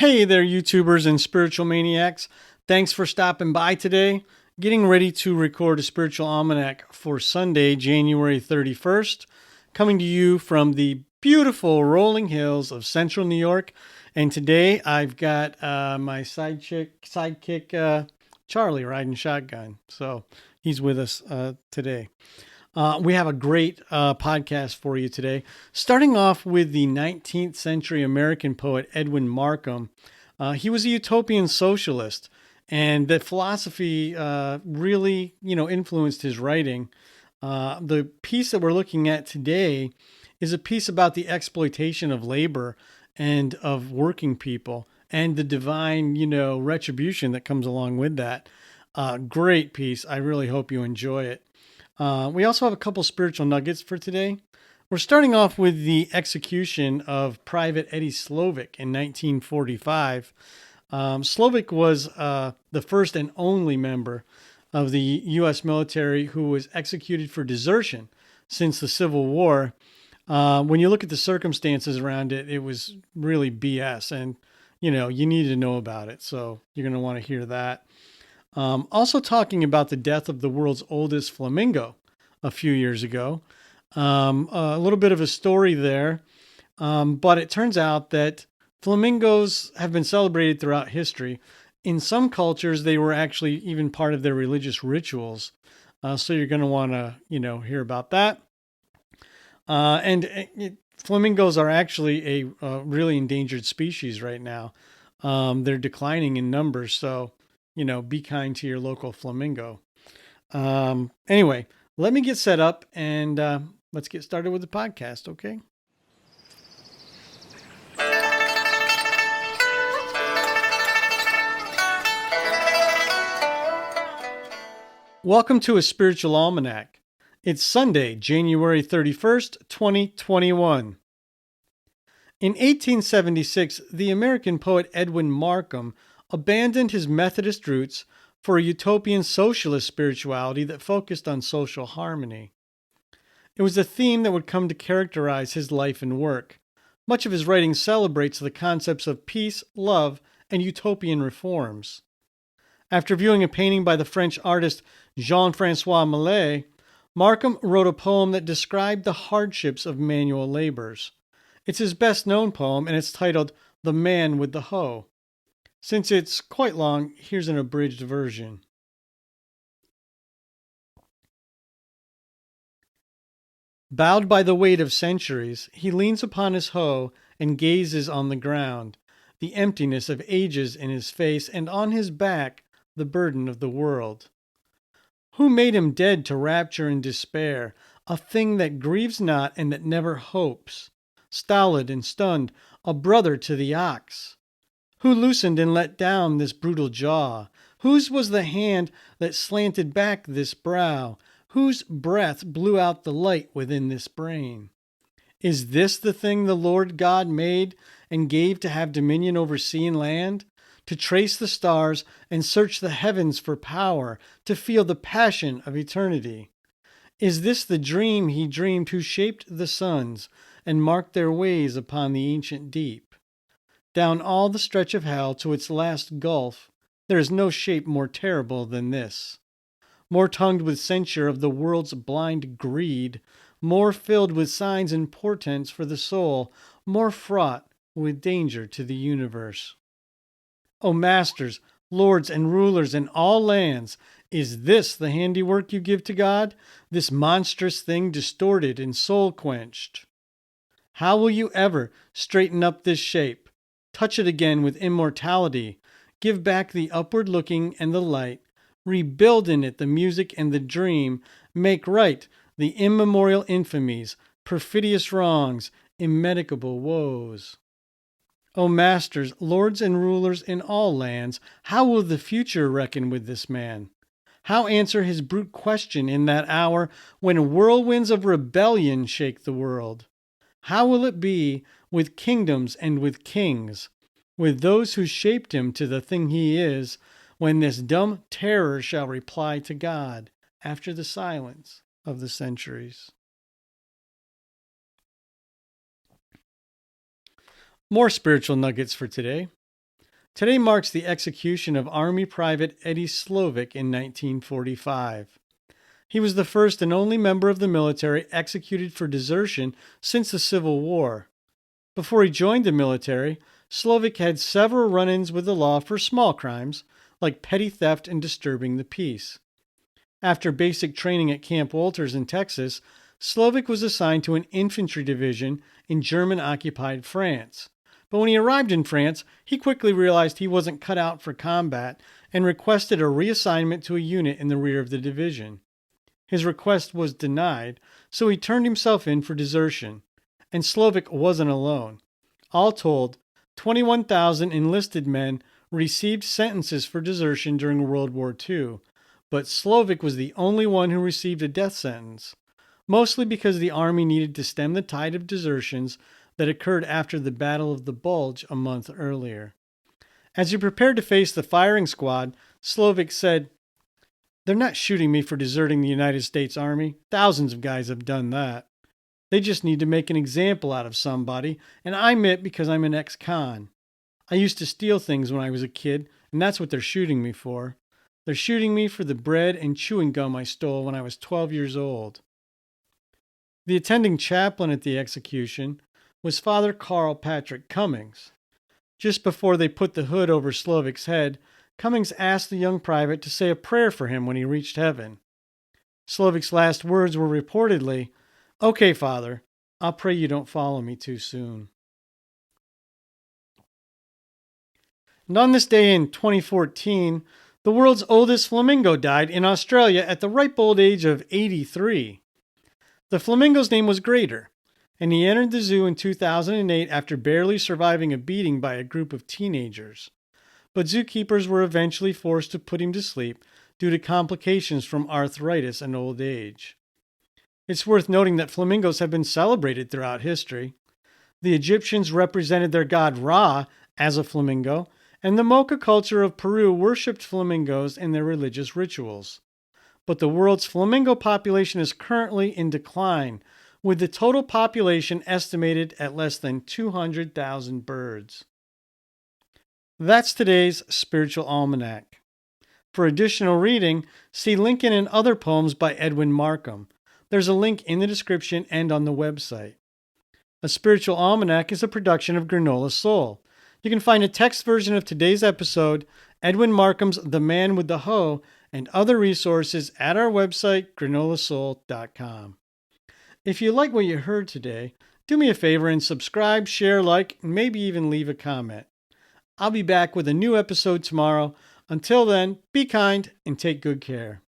Hey there, YouTubers and spiritual maniacs. Thanks for stopping by today. Getting ready to record a spiritual almanac for Sunday, January 31st, coming to you from the beautiful rolling hills of central New York. And today I've got my sidekick, Charlie, riding shotgun. So he's with us today. We have a great podcast for you today. Starting off with the 19th century American poet Edwin Markham. He was a utopian socialist, and that philosophy really, influenced his writing. The piece that we're looking at today is a piece about the exploitation of labor and of working people and the divine, retribution that comes along with that. Great piece. I really hope you enjoy it. We also have a couple spiritual nuggets for today. We're starting off with the execution of Private Eddie Slovik in 1945. Slovik was the first and only member of the U.S. military who was executed for desertion since the Civil War. When you look at the circumstances around it, it was really BS, and you need to know about it. So you're going to want to hear that. Also talking about the death of the world's oldest flamingo a few years ago. A little bit of a story there, but it turns out that flamingos have been celebrated throughout history. In some cultures, they were actually even part of their religious rituals. So you're going to want to, hear about that. Flamingos are actually a really endangered species right now. They're declining in numbers, so be kind to your local flamingo. Anyway, let me get set up and let's get started with the podcast, okay? Welcome to a Spiritual Almanac. It's Sunday, January 31st, 2021. In 1876, the American poet Edwin Markham abandoned his Methodist roots for a utopian socialist spirituality that focused on social harmony. It was a theme that would come to characterize his life and work. Much of his writing celebrates the concepts of peace, love, and utopian reforms. After viewing a painting by the French artist Jean-Francois Millet, Markham wrote a poem that described the hardships of manual labors. It's his best-known poem, and it's titled "The Man with the Hoe." Since it's quite long, here's an abridged version. Bowed by the weight of centuries, he leans upon his hoe and gazes on the ground, the emptiness of ages in his face, and on his back the burden of the world. Who made him dead to rapture and despair, a thing that grieves not and that never hopes, stolid and stunned, a brother to the ox? Who loosened and let down this brutal jaw? Whose was the hand that slanted back this brow? Whose breath blew out the light within this brain? Is this the thing the Lord God made and gave to have dominion over sea and land? To trace the stars and search the heavens for power, to feel the passion of eternity? Is this the dream he dreamed who shaped the suns and marked their ways upon the ancient deep? Down all the stretch of hell to its last gulf, there is no shape more terrible than this. More tongued with censure of the world's blind greed, more filled with signs and portents for the soul, more fraught with danger to the universe. O masters, lords, and rulers in all lands, is this the handiwork you give to God, this monstrous thing distorted and soul-quenched? How will you ever straighten up this shape? Touch it again with immortality, give back the upward looking and the light, rebuild in it the music and the dream, make right the immemorial infamies, perfidious wrongs, immedicable woes. O masters, lords, and rulers in all lands, how will the future reckon with this man? How answer his brute question in that hour when whirlwinds of rebellion shake the world? How will it be with kingdoms and with kings, with those who shaped him to the thing he is, when this dumb terror shall reply to God after the silence of the centuries? More spiritual nuggets for today. Today marks the execution of Army Private Eddie Slovik in 1945. He was the first and only member of the military executed for desertion since the Civil War. Before he joined the military, Slovik had several run-ins with the law for small crimes, like petty theft and disturbing the peace. After basic training at Camp Walters in Texas, Slovik was assigned to an infantry division in German-occupied France. But when he arrived in France, he quickly realized he wasn't cut out for combat and requested a reassignment to a unit in the rear of the division. His request was denied, so he turned himself in for desertion. And Slovik wasn't alone. All told, 21,000 enlisted men received sentences for desertion during World War II, but Slovik was the only one who received a death sentence, mostly because the Army needed to stem the tide of desertions that occurred after the Battle of the Bulge a month earlier. As he prepared to face the firing squad, Slovik said, "They're not shooting me for deserting the United States Army. Thousands of guys have done that. They just need to make an example out of somebody, and I'm it because I'm an ex-con. I used to steal things when I was a kid, and that's what they're shooting me for. They're shooting me for the bread and chewing gum I stole when I was 12 years old." The attending chaplain at the execution was Father Carl Patrick Cummings. Just before they put the hood over Slovik's head, Cummings asked the young private to say a prayer for him when he reached heaven. Slovik's last words were reportedly, "Okay, Father, I'll pray you don't follow me too soon." And on this day in 2014, the world's oldest flamingo died in Australia at the ripe old age of 83. The flamingo's name was Grater, and he entered the zoo in 2008 after barely surviving a beating by a group of teenagers. But zookeepers were eventually forced to put him to sleep due to complications from arthritis and old age. It's worth noting that flamingos have been celebrated throughout history. The Egyptians represented their god Ra as a flamingo, and the Mocha culture of Peru worshipped flamingos in their religious rituals. But the world's flamingo population is currently in decline, with the total population estimated at less than 200,000 birds. That's today's Spiritual Almanac. For additional reading, see Lincoln and Other Poems by Edwin Markham. There's a link in the description and on the website. A Spiritual Almanac is a production of Granola Soul. You can find a text version of today's episode, Edwin Markham's The Man with the Hoe, and other resources at our website, granolasoul.com. If you like what you heard today, do me a favor and subscribe, share, like, and maybe even leave a comment. I'll be back with a new episode tomorrow. Until then, be kind and take good care.